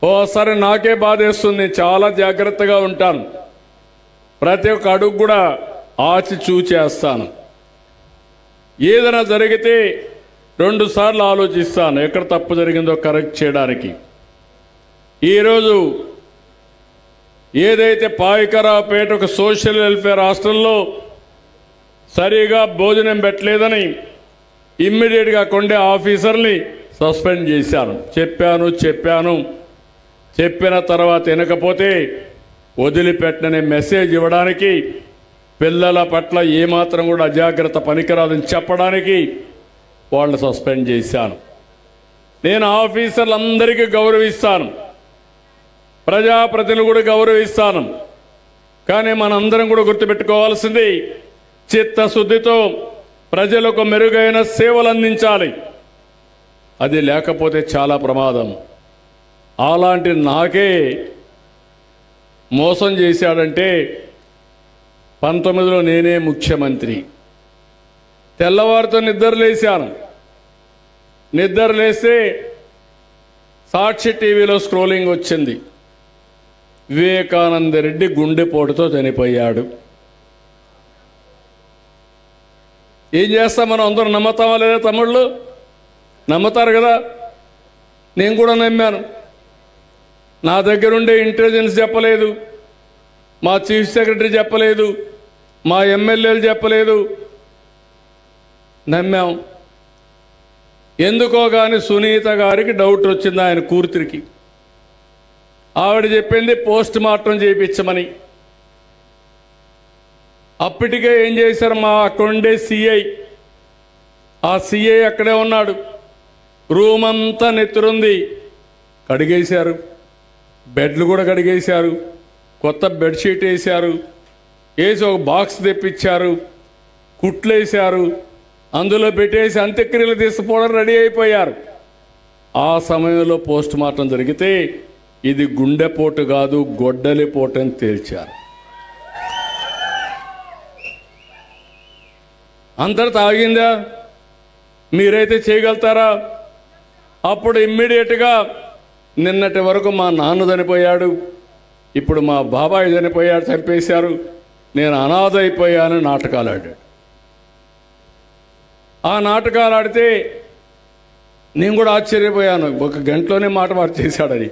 ఓసారి నాకే బాధేస్తుంది. చాలా జాగ్రత్తగా ఉంటాను. ప్రతి ఒక్క అడుగు కూడా ఆచి చూచేస్తాను. ఏదైనా జరిగితే 2 సార్లు ఆలోచిస్తాను, ఎక్కడ తప్పు జరిగిందో కరెక్ట్ చేయడానికి. ఈరోజు ఏదైతే పాయకరావుపేట ఒక సోషల్ వెల్ఫేర్ హాస్టల్లో సరిగా భోజనం పెట్టలేదని ఇమ్మీడియట్గా కొండే ఆఫీసర్ని సస్పెండ్ చేశాను. చెప్పిన తర్వాత వినకపోతే వదిలిపెట్టనే మెసేజ్ ఇవ్వడానికి, పిల్లల పట్ల ఏమాత్రం కూడా అజాగ్రత్త పనికిరాదని చెప్పడానికి వాళ్ళని సస్పెండ్ చేశాను. నేను ఆఫీసర్లందరికీ గౌరవిస్తాను, ప్రజాప్రతినిధులు కూడా గౌరవిస్తాను. కానీ మనందరం కూడా గుర్తుపెట్టుకోవాల్సింది, చిత్తశుద్ధితో ప్రజలకు మెరుగైన సేవలు అందించాలి. అది లేకపోతే చాలా ప్రమాదం. అలాంటి నాకే మోసం చేశాడంటే 19లో నేనే ముఖ్యమంత్రి. తెల్లవారితో నిద్రలేశాను. నిద్రలేస్తే సాక్షి టీవీలో స్క్రోలింగ్ వచ్చింది. వివేకానంద రెడ్డి గుండెపోటుతో చనిపోయాడు. ఏం చేస్తాం మనం? అందరూ నమ్ముతామా లేదా? తమ్ముళ్ళు నమ్ముతారు కదా. నేను కూడా నమ్మాను. నా దగ్గరుండే ఇంటెలిజెన్స్ చెప్పలేదు, మా చీఫ్ సెక్రటరీ చెప్పలేదు, మా ఎమ్మెల్యేలు చెప్పలేదు. నమ్మాం. ఎందుకో కానీ సునీత గారికి డౌట్ వచ్చింది, ఆయన కూతురికి. ఆవిడ చెప్పింది పోస్ట్ మార్టం చేయించమని. అప్పటికే ఏం చేశారు, మా అక్కడుండే సిఐ, ఆ సిఐ అక్కడే ఉన్నాడు. రూమ్ అంతా నెత్తురుంది. కడిగేశారు, బెడ్లు కూడా కడిగేశారు, కొత్త బెడ్షీట్ వేశారు, వేసి ఒక బాక్స్ తెప్పించారు, కుట్లేశారు, అందులో పెట్టేసి అంత్యక్రియలు తీసుకుపోవడం రెడీ అయిపోయారు. ఆ సమయంలో పోస్ట్ మార్టం జరిగితే ఇది గుండెపోటు కాదు, గొడ్డలిపోటు అని తేల్చారు. అంతటా ఆగిందా? మీరైతే చేయగలుగుతారా? అప్పుడు ఇమ్మీడియట్గా నిన్నటి వరకు మా నాన్న చనిపోయాడు, ఇప్పుడు మా బాబాయ్ చనిపోయాడు, చంపేశారు, నేను అనాథ అయిపోయాను నాటకాలు ఆడాడు. ఆ నాటకాలు ఆడితే నేను కూడా ఆశ్చర్యపోయాను, 1 గంటలోనే మాట మార్చేశాడని.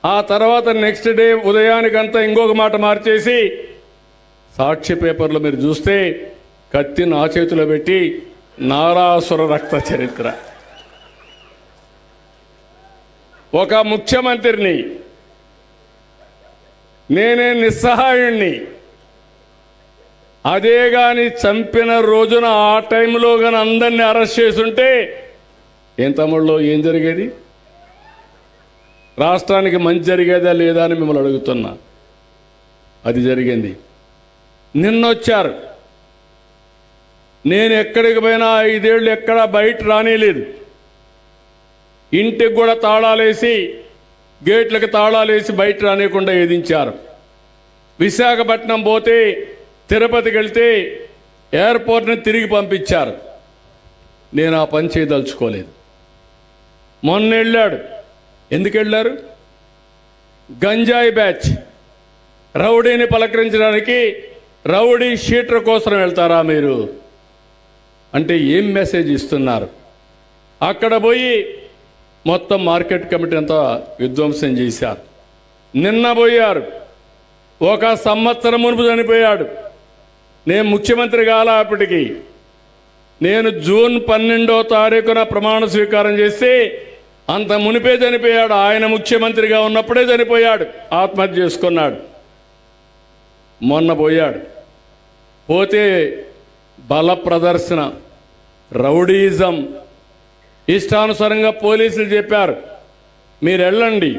ఆ తర్వాత నెక్స్ట్ డే ఉదయానికంతా ఇంకొక మాట మార్చేసి, సాక్షి పేపర్లో మీరు చూస్తే కత్తి నా చేతిలో పెట్టి నారాసుర రక్త చరిత్ర. ఒక ముఖ్యమంత్రిని, నేనే నిస్సహాయుణ్ణి. అదే కానీ చంపిన రోజున ఆ టైంలో కానీ అందరినీ అరెస్ట్ చేసుంటే ఏం తమ్ముళ్ళు ఏం జరిగేది? రాష్ట్రానికి మంచి జరిగేదా లేదా అని మిమ్మల్ని అడుగుతున్నా. అది జరిగింది. నిన్నొచ్చారు. నేను ఎక్కడికి పోయినా 5 ఏళ్ళు ఎక్కడా బయట రానిలేదు. ఇంటికి కూడా తాళాలేసి, గేట్లకు తాళాలేసి బయట రానియకుండా ఎదించారు. విశాఖపట్నం పోతే, తిరుపతికి వెళ్తే ఎయిర్పోర్ట్ని తిరిగి పంపించారు. నేను ఆ పని చేయదలుచుకోలేదు. మొన్న వెళ్ళాడు. ఎందుకు వెళ్ళారు? గంజాయి బ్యాచ్ రౌడీని పలకరించడానికి, రౌడీ షీటర్ కోసం వెళ్తారా మీరు అంటే ఏం మెసేజ్ ఇస్తున్నారు? అక్కడ పోయి మొత్తం మార్కెట్ కమిటీ అంతా విధ్వంసం చేశారు. నిన్న పోయారు. 1 సంవత్సరం మునుపు చనిపోయాడు. నేను ముఖ్యమంత్రి కాల అప్పటికి. నేను జూన్ 12వ తారీఖున ప్రమాణ స్వీకారం చేస్తే అంత మునిపే చనిపోయాడు. ఆయన ముఖ్యమంత్రిగా ఉన్నప్పుడే చనిపోయాడు, ఆత్మహత్య చేసుకున్నాడు. మొన్న పోయాడు. పోతే బల ప్రదర్శన, రౌడీయిజం, ఇష్టానుసారంగా పోలీసులు చెప్పారు మీరు వెళ్ళండి,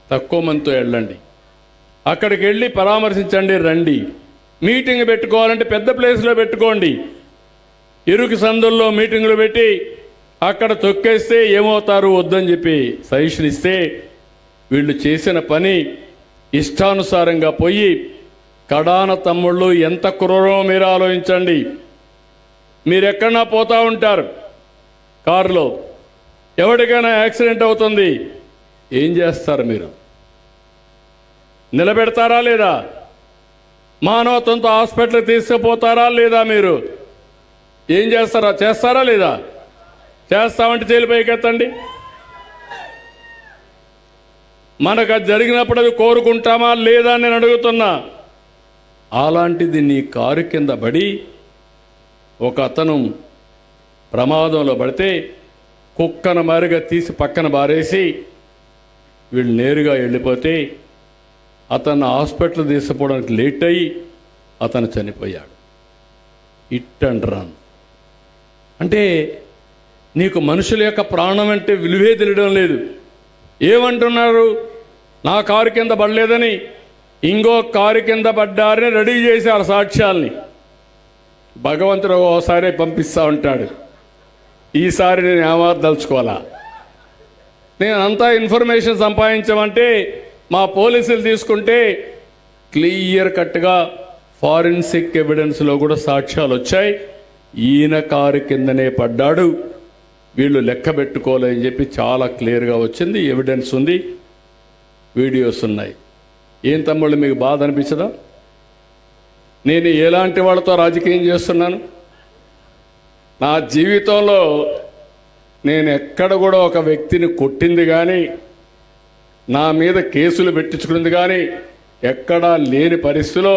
తక్కువ మందితో వెళ్ళండి, అక్కడికి వెళ్ళి పరామర్శించండి, రండి. మీటింగ్ పెట్టుకోవాలంటే పెద్ద ప్లేస్లో పెట్టుకోండి. ఇరుకు సందుల్లో మీటింగులు పెట్టి అక్కడ తొక్కేస్తే ఏమవుతారు వద్దని చెప్పి సజెషన్ ఇస్తే, వీళ్ళు చేసిన పని ఇష్టానుసారంగా పోయి కడాన తమ్ముళ్ళు ఎంత క్రూరమో మీరు ఆలోచించండి. మీరు ఎక్కడన్నా పోతూ ఉంటారు కారులో, ఎవరికైనా యాక్సిడెంట్ అవుతుంది, ఏం చేస్తారు మీరు? నిలబెడతారా లేదా? మానవత్వంతో హాస్పిటల్కి తీసుకుపోతారా లేదా? మీరు ఏం చేస్తారా? చేస్తారా లేదా? చేస్తామంటే జైలుపైకి ఎత్తండి. మనకు అది జరిగినప్పుడు అది కోరుకుంటామా లేదా అని నేను అడుగుతున్నా. అలాంటిది నీ కారు కింద పడి ఒక అతను ప్రమాదంలో పడితే కుక్కను మారిగా తీసి పక్కన బారేసి వీళ్ళు నేరుగా వెళ్ళిపోతే అతను హాస్పిటల్ తీసుకుపోవడానికి లేట్ అయ్యి అతను చనిపోయాడు. Hit and run. అంటే నీకు మనుషుల యొక్క ప్రాణం అంటే విలువే తెలియడం లేదు. ఏమంటున్నారు? నా కారు కింద పడలేదని ఇంకో కారు కింద పడ్డారని రెడీ చేశారు సాక్ష్యాల్ని. భగవంతుడు ఓసారి పంపిస్తూ ఉంటాడు. ఈసారి నేను ఏమాదలుచుకోవాలా? నేను అంతా ఇన్ఫర్మేషన్ సంపాదించమంటే మా పోలీసులు తీసుకుంటే క్లియర్ కట్గా ఫారెన్సిక్ ఎవిడెన్స్లో కూడా సాక్ష్యాలు వచ్చాయి. ఈయన కారు కిందనే పడ్డాడు, వీళ్ళు లెక్క పెట్టుకోలేని చెప్పి చాలా క్లియర్గా వచ్చింది. ఎవిడెన్స్ ఉంది, వీడియోస్ ఉన్నాయి. ఏం తమ్ముళ్ళు మీకు బాధ అనిపించదా? నేను ఎలాంటి వాళ్ళతో రాజకీయం చేస్తున్నాను? నా జీవితంలో నేను ఎక్కడ కూడా ఒక వ్యక్తిని కొట్టింది కానీ, నా మీద కేసులు పెట్టించుకున్నది కానీ ఎక్కడా లేని పరిస్థితిలో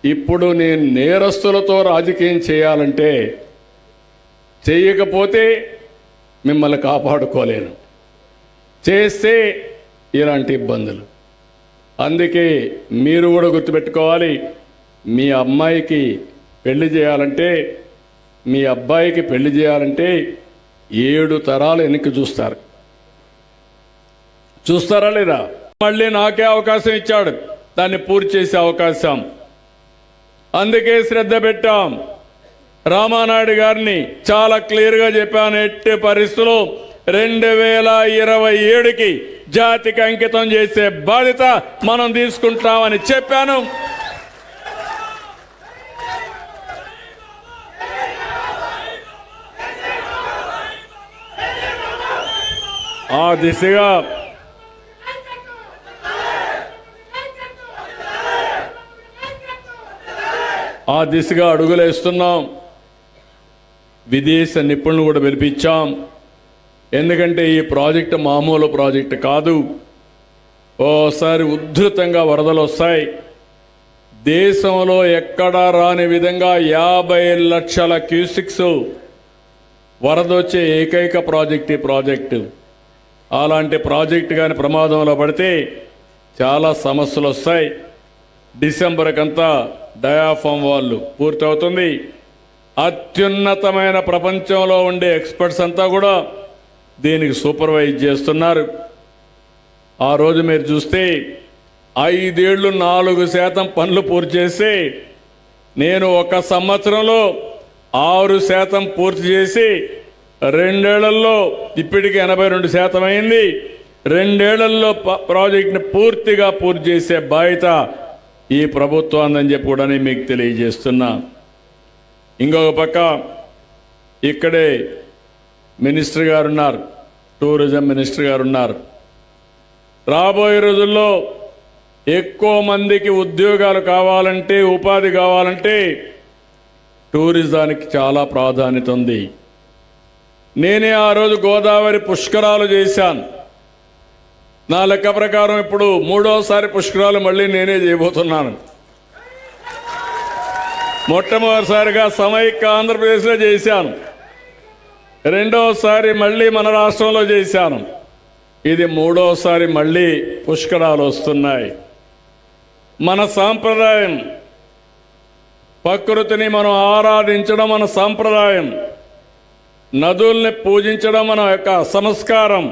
ఇప్పుడు నేను నేరస్తులతో రాజకీయం చేయాలంటే చేయకపోతే మిమ్మల్ని కాపాడుకోలేను, చేస్తే ఇలాంటి ఇబ్బందులు. అందుకే మీరు కూడా గుర్తుపెట్టుకోవాలి. మీ అమ్మాయికి పెళ్లి చేయాలంటే, మీ అబ్బాయికి పెళ్లి చేయాలంటే 7 తరాలు వెనక్కి చూస్తారు. చూస్తారా లేదా? మళ్ళీ నాకే అవకాశం ఇచ్చాడు, దాన్ని పూర్తి చేసే అవకాశం. అందుకే శ్రద్ధ పెట్టాం. రామానాయుడు గారిని చాలా క్లియర్గా చెప్పాను. ఎట్టి పరిస్థితుల్లో 2027కి జాతికి అంకితం చేసే బాధ్యత మనం తీసుకుంటామని చెప్పాను. ఆ దిశగా అడుగులేస్తున్నాం. విదేశ నిపుణులు కూడా పిలిపించాం. ఎందుకంటే ఈ ప్రాజెక్టు మామూలు ప్రాజెక్టు కాదు. ఓసారి ఉధృతంగా వరదలు వస్తాయి. దేశంలో ఎక్కడా రాని విధంగా 50 లక్షల క్యూసిక్స్ వరదొచ్చే ఏకైక ప్రాజెక్ట్ ఈ ప్రాజెక్టు. అలాంటి ప్రాజెక్టు కానీ ప్రమాదంలో పడితే చాలా సమస్యలు వస్తాయి. డిసెంబర్కంతా డయాఫామ్ వాళ్ళు పూర్తవుతుంది. అత్యున్నతమైన ప్రపంచంలో ఉండే ఎక్స్పర్ట్స్ అంతా కూడా దీనికి సూపర్వైజ్ చేస్తున్నారు. ఆ రోజు మీరు చూస్తే 5 ఏళ్ళు 4% పనులు పూర్తి చేసి, నేను 1 సంవత్సరంలో 6% పూర్తి చేసి 2 ఏళ్లలో ఇప్పటికి 82% అయింది. 2 ఏళ్లలో ప్రాజెక్టుని పూర్తిగా పూర్తి చేసే బాధ్యత ఈ ప్రభుత్వం అందని చెప్పి కూడా మీకు తెలియజేస్తున్నా. ఇంకొక పక్క ఇక్కడే మినిస్టర్ గారు ఉన్నారు, టూరిజం మినిస్టర్ గారు ఉన్నారు. రాబోయే రోజుల్లో ఎక్కువ మందికి ఉద్యోగాలు కావాలంటే, ఉపాధి కావాలంటే టూరిజానికి చాలా ప్రాధాన్యత ఉంది. నేనే ఆ రోజు గోదావరి పుష్కరాలు చేశాను. నా లెక్క ప్రకారం ఇప్పుడు 3వసారి పుష్కరాలు మళ్ళీ నేనే చేయబోతున్నాను. మొట్టమొదటిసారిగా సమైక్య ఆంధ్రప్రదేశ్లో చేశాను, 2వసారి మళ్ళీ మన రాష్ట్రంలో చేశాను. ఇది 3వసారి మళ్ళీ పుష్కరాలు వస్తున్నాయి. మన సాంప్రదాయం, ప్రకృతిని మనం ఆరాధించడం మన సాంప్రదాయం, నదుల్ని పూజించడం మన యొక్క సంస్కారం.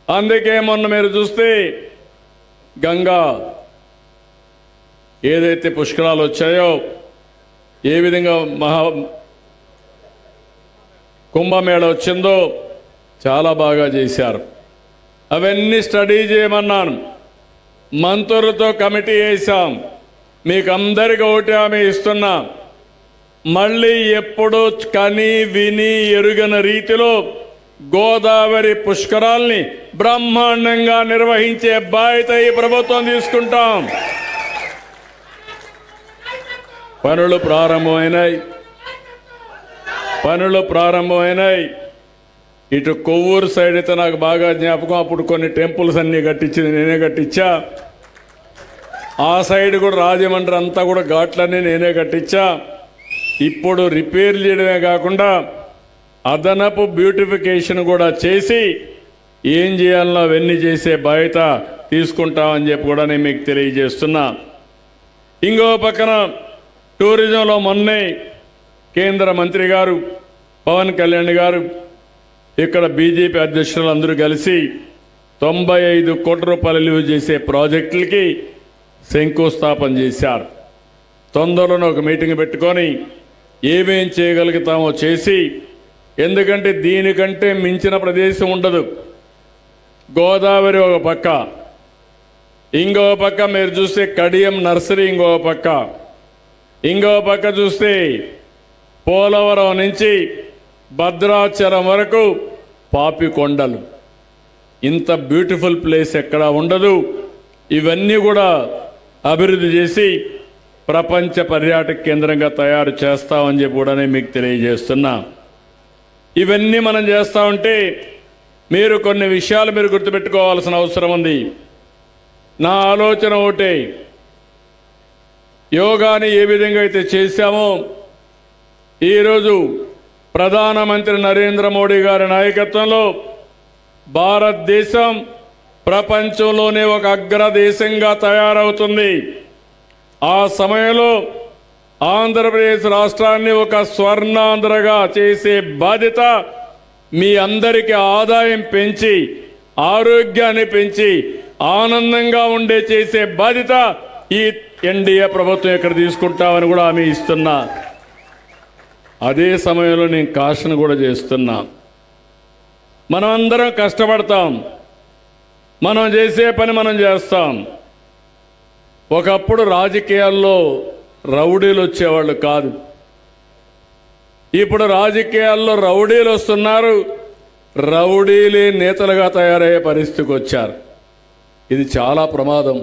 అందుకే మొన్న మీరు చూస్తే గంగా ఏదైతే పుష్కరాలు వచ్చాయో, ఏ విధంగా కుంభమేళ వచ్చిందో చాలా బాగా చేశారు. అవన్నీ స్టడీ చేయమన్నాను. మంత్రులతో కమిటీ వేశాం. మీకు అందరికీ ఒకటి హామీ ఇస్తున్నా, మళ్ళీ ఎప్పుడూ కని విని ఎరుగని రీతిలో గోదావరి పుష్కరాల్ని బ్రహ్మాండంగా నిర్వహించే బాధ్యత ఈ ప్రభుత్వం తీసుకుంటాం. పనులు ప్రారంభమైనాయి. ఇటు కొవ్వూరు సైడ్ అయితే నాకు బాగా జ్ఞాపకం. అప్పుడు కొన్ని టెంపుల్స్ అన్నీ కట్టించింది నేనే కట్టించా. ఆ సైడ్ కూడా రాజమండ్రి అంతా కూడా ఘాట్లన్నీ నేనే కట్టించా. ఇప్పుడు రిపేర్ చేయడమే కాకుండా అదనపు బ్యూటిఫికేషన్ కూడా చేసి ఏం చేయాలనో అవన్నీ చేసే బాధ్యత తీసుకుంటామని చెప్పి కూడా నేను మీకు తెలియజేస్తున్నా. ఇంకో పక్కన టూరిజంలో మొన్నే కేంద్ర మంత్రి గారు పవన్ కళ్యాణ్ గారు ఇక్కడ బీజేపీ అధ్యక్షులు అందరూ కలిసి 95 కోట్ల రూపాయలు విలువ చేసే ప్రాజెక్టులకి శంకుస్థాపన చేశారు. తొందరలోనే ఒక మీటింగ్ పెట్టుకొని ఏమేం చేయగలుగుతామో చేసి, ఎందుకంటే దీనికంటే మించిన ప్రదేశం ఉండదు. గోదావరి ఒక పక్క, ఇంకో పక్క మీరు చూస్తే కడియం నర్సరీ, ఇంకో పక్క చూస్తే పోలవరం నుంచి భద్రాచలం వరకు పాపికొండలు. ఇంత బ్యూటిఫుల్ ప్లేస్ ఎక్కడా ఉండదు. ఇవన్నీ కూడా అభివృద్ధి చేసి ప్రపంచ పర్యాటక కేంద్రంగా తయారు చేస్తామని చెప్పి కూడా నేను మీకు తెలియజేస్తున్నా. ఇవన్నీ మనం చేస్తా ఉంటే మీరు కొన్ని విషయాలు మీరు గుర్తుపెట్టుకోవాల్సిన అవసరం ఉంది. నా ఆలోచన ఒకటే, యోగాని ఏ విధంగా అయితే చేశామో ఈరోజు ప్రధానమంత్రి నరేంద్ర మోడీ గారి నాయకత్వంలో భారతదేశం ప్రపంచంలోనే ఒక అగ్రదేశంగా తయారవుతుంది. ఆ సమయంలో ఆంధ్రప్రదేశ్ రాష్ట్రాన్ని ఒక స్వర్ణాంధ్రగా చేసే బాధ్యత, మీ అందరికీ ఆదాయం పెంచి ఆరోగ్యాన్ని పెంచి ఆనందంగా ఉండే చేసే బాధ్యత ఈ ఎన్డీఏ ప్రభుత్వం ఇక్కడ తీసుకుంటామని కూడా హామీ ఇస్తున్నా. అదే సమయంలో నేను కాషన్ కూడా చేస్తున్నా. మనం అందరం కష్టపడతాం, మనం చేసే పని మనం చేస్తాం. ఒకప్పుడు రాజకీయాల్లో రౌడీలు వచ్చేవాళ్ళు కాదు, ఇప్పుడు రాజకీయాల్లో రౌడీలు వస్తున్నారు. రౌడీలే నేతలుగా తయారయ్యే పరిస్థితికి వచ్చారు. ఇది చాలా ప్రమాదం.